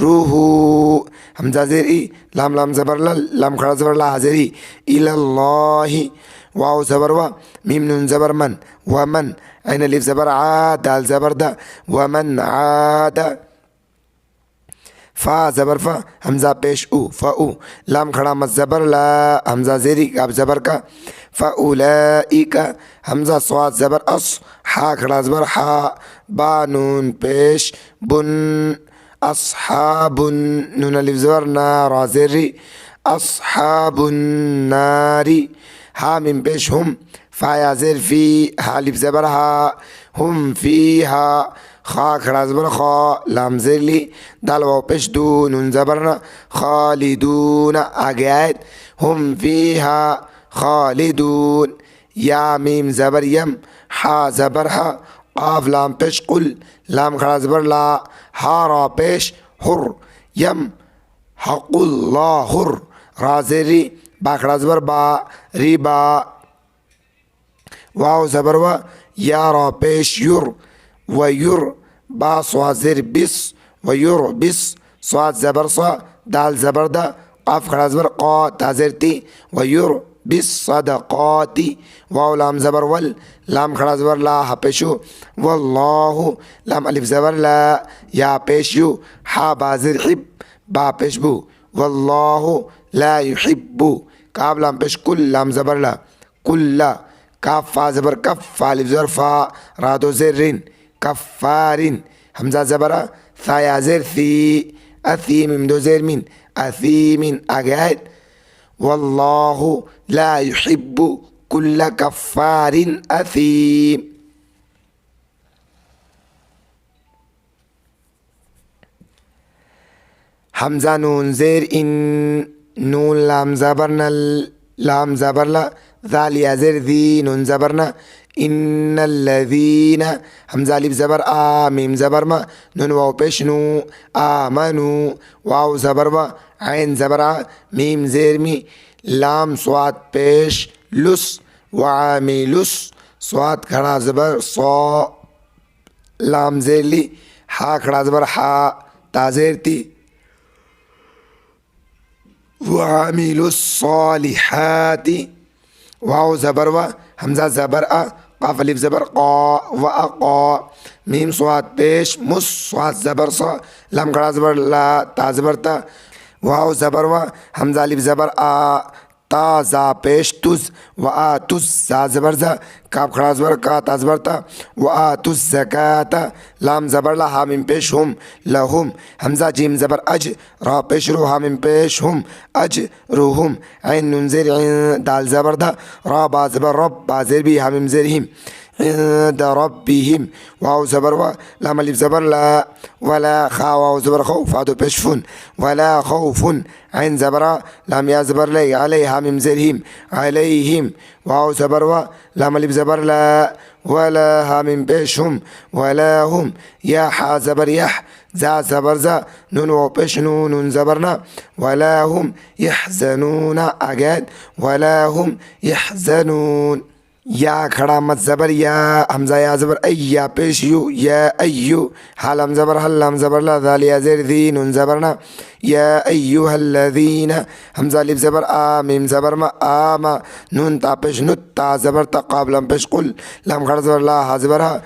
روحو همزة زير إي لام لام زبر لا لام خڑا زبر لا حاضري إلى الله واو زبر و ميم نون زبر من ومن عين الف زبر عاد دال زبر دا ومن عاد فا زبر فا همزة پیش او فا لام کھڑا مت زبر لا همزة زیری کاف زبر کا فاولئک همزة صاد زبر اص حا کھڑا زبر حا با نون پیش بن أصحاب نون الف زبر نا را زیری أصحاب النار ها من پیش هم فا یا زیر فی ها الف زبر ها هم فیها خا کھڑا زبر خا لام زیر لی دال واو پیش دو نون زبرنا خالدون آگے آیت هم فیها خالدون یا میم زبر یم حا زبر ها قاف لام پیش قل لام کھڑا زبر لا ها را پیش حر یم حق الله حر را زیر ری با کھڑا زبر با ری با واو زبر و یا را پیش یر و یر با صاد زیر بس و یر بس صاد زبر صا دال زبر دا قاف کھڑا زبر قا تا زیر تی و یر بس صدقاتی واو لام زبر ول لام کھڑا زبر لا ها پیشو والله لام الف زبر لا یا پیشو حا با زیر حب با پیش بو والله لا يحب کاف لام پیش کل لام زبر لا کل کاف فا زبر کف فا الف زبر فا را دو زیر رین کفارین همزة زبر ثا یا زیر ثی اثیم دو زیر مین اثیمین آگے آیت والله لا يحب كل كفار أثيم همزة نون زير إن نون لام زبرنا لام زبر لا ذال يا زير ذي نون زبرنا إن الذين همزة ألف زبر ميم زبر ما نون واو پیش نو آمنو واو زبر با عين زبر ميم زير مي لام صاد پیش لس وعاملس صاد کھڑا زبر صا لام زیر لی حا کھڑا زبر حا تا زیر تی وعاملوا الصالحات واو زبر و همزة زبر قاف الف زبر قا و اقا میم صاد پیش مس صاد زبر صا لام کھڑا زبر لا تا زبر تا واو زبر و همزة الف زبر تا زا پیش تز و آتز زا زبر زا کاف کھڑا زبر کا تا زبر تا و آتز زکاة لام زبر لا ها من پیش هم لهم همزة جیم زبر اج را پیش رو ها من پیش هم اج روهم عین نون زیر عین دال زبر دا را با زبر رب با زیر بی ها من زیرهم عند ربهم واو زبر و لام الف زبر لا ولا خا واو زبر خو فادو پیش فن ولا خوف عين زبر لام يا زبر لي عليها من زرهم عليهم واو زبر و لام الف زبر لا ولا ها من بيشهم ولا هم يا حا زبر يح زا زبر زا نون و پیش نون زبرنا ولا هم يحزنون اگاد ولا هم يحزنون یا کھڑا مت زبر یا همزة یا زبر ای یا پیش یو یا ایو حالم زبر حلم زبر لا ذال یا زیر ذی نون زبرنا یا ایوها الذین همزة الف زبر میم زبر ما آما نون تا پیش نت تا زبر تا قابلم پیش قل لام کھڑا زبر لا ها زبر ها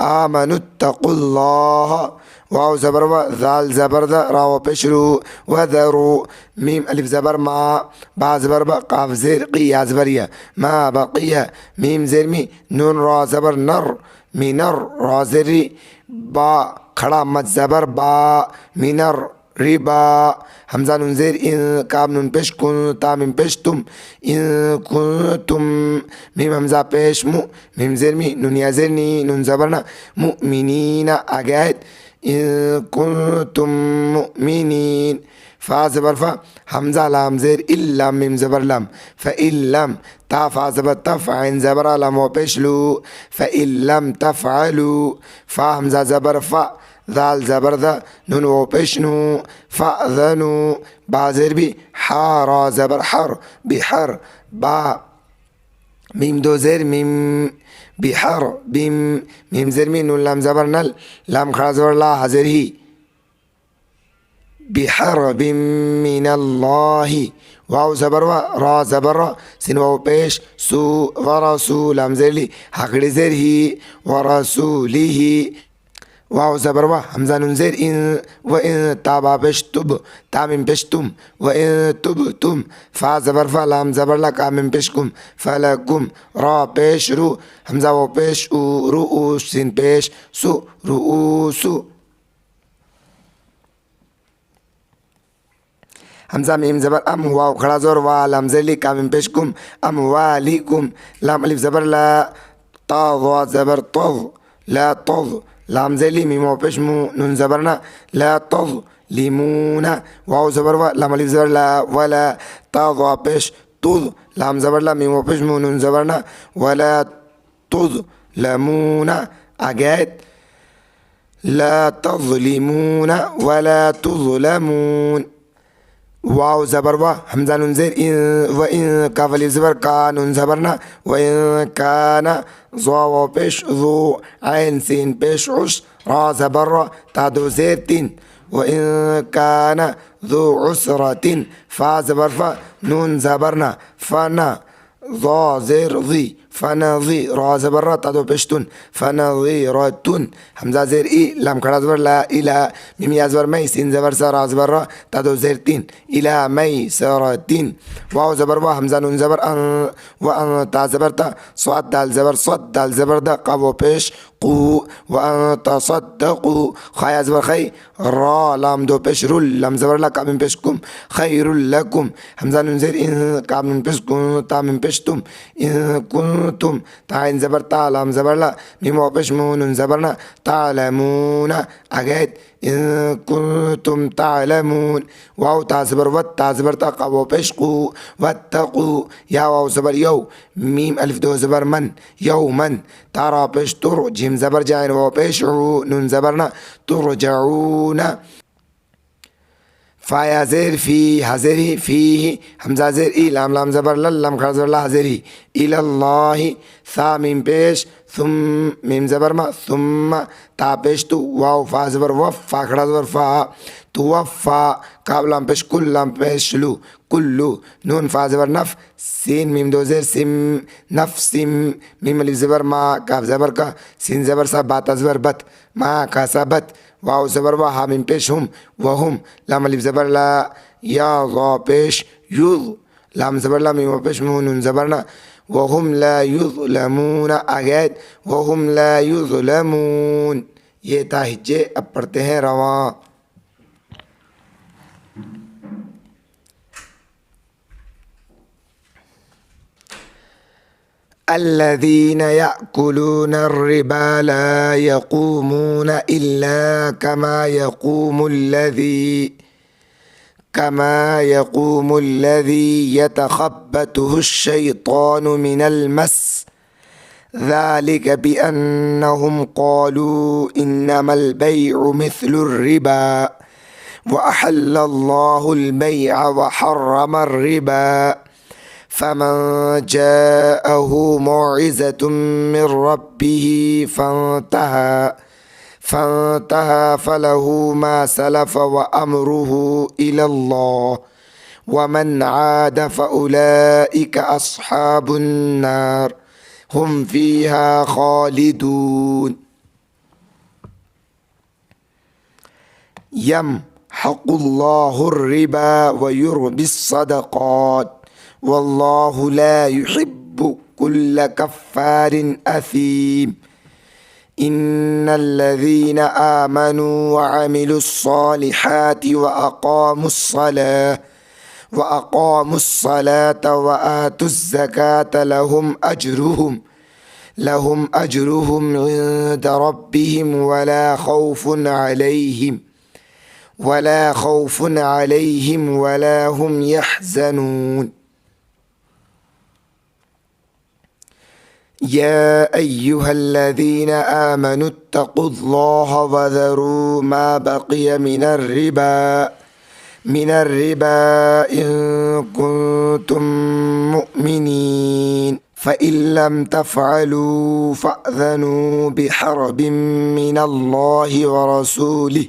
آمنوا اتقوا الله واو زبر و ذال زبر ذا راو پیش رو و ذرو میم الف زبر ما با زبر با قاف زیر قی زبریه ما بقیه میم زیر می نون را زبر نر می نر را زری با کھڑا مت زبر با می نر ربا همزة نون زیر این کاب نون پیش کن تا میم پیش تم این کنتم میم همزة پیش مو میم زیر می نون یا زیر نی نون زبرنا مؤمنین آگه إن كنتم مؤمنين فا زبر فا همزة لام زير إلا ميم زبر لام فإن لم تا فا زبر تف عين زبر لام وبشلو فإن لم تفعلوا فا همزة زبر فا ذال زبر ذا نون وبشنو فأذنوا با زير بي حارا زبر حر بحر با ميم دو زير ميم بحر بيم ميم زير مين نون لام زبر نل لام خرا زبر لا حزر هي بحرب من الله واو زبر و را زبر را سين واو پیش سو ورسول هم زیر لی حقیقی زیر هی ورسوله واو زبر و همزه نون زیر این و این تابا پیش تب تامین پیش تم و این تب تم فا زبر فا لام زبر لا کامین پیش کم فلکم را پیش رو همزه واو پیش او رؤوس سین پیش سو رؤوسو همزه میم زبر ام واو خڑا زور وا لام زیر لی کامین پیش کم ام والیکم لام الف زبر لا طا ضاد زبر طض لا طض لام زیر لی میم واو پیش مو نون زبرنا لا طض لیمونا واو زبر وا لام الف زبر لا ولا طا ضاد پیش طض لام زبر لا میم واو پیش مو نون زبرنا ولا طض لمونا اگید لا تظلمون ولا تظلمون واو زبر و همزه نون زیر این و این کاف الف زبر کا نون زبرنا و این کان ضا واو پیش ذو عین سین پیش عش را زبر را تا دو زیر تین و این کان ذو عسرة فا زبر فا نون زبرنا فنا ضا زیر ضی فنظی را زبر را تا دو پیشتون فنظیرتون همزه زیر ای لام کڑا زبر لا اله میم یا زبر می سین زبر سا را زبر را تا دو زیر تین اله می سرتین واو زبر و همزه نون زبر ان و ان تا زبر تا صاد دال زبر صد دال زبر دا قو پیش قو و ان تصدقو خای زبر خی را لام دو پیش رول لام زبر لا کام پیش کم خیر لکم همزه نون زیر این کام پیش کم تام پیش تم این کنتم تعین زبر تا لام زبر لا میم واو پیش مو نون زبرنا تعلمون اگید إن كنتم تعلمون واو تا زبر وات تا زبر تا قو پیش قو واتقو یا واو زبر یو میم الف دو زبر من یومن تا را پیش تر جیم زبر جاین واو پیش عو نون زبرنا ترجعون فایا زیر فی حزری فیه همزه زیر ای لام لام زبر لام خرز زبر لا حزری الالله ثا میم پیش ثم میم زبر ما ثم تا پیش تو واو فا زبر وف فا خڑا زبر فا توفا کاب لام پیش کل لام پیش لو کلو نون فا زبر نف سین میم دو زیر سم نف سم میم الف زبر ما کاف زبر کا سین زبر سا باتا زبر بت ما کا سا بت واو زبر وا ها میم پیش هم وهم لام الف زبر لا یا ضا پیش یض لام زبر لا میم پیش مو نون زبرنا وهم لا يظلمون آگید وهم لا يظلمون یہ تا ہجے اب پڑھتے ہیں رواں الذين يأكلون الربا لا يقومون إلا كما يقوم الذي يتخبطه الشيطان من المس ذلك بأنهم قالوا إنما البيع مثل الربا وأحل الله البيع وحرم الربا فمن جاءه موعظة من ربه فانتهى فله ما سلف وأمره إلى الله ومن عاد فأولئك أصحاب النار هم فيها خالدون يمحق الله الربا ويربي الصدقات والله لا يحب كل كفار أثيم إن الذين آمنوا وعملوا الصالحات وأقاموا الصلاة وآتوا الزكاة لهم أجرهم عند ربهم ولا خوف عليهم ولا هم يحزنون يا أيها الذين آمنوا اتقوا الله وذروا ما بقي من الربا إن كنتم مؤمنين فإن لم تفعلوا فأذنوا بحرب من الله ورسوله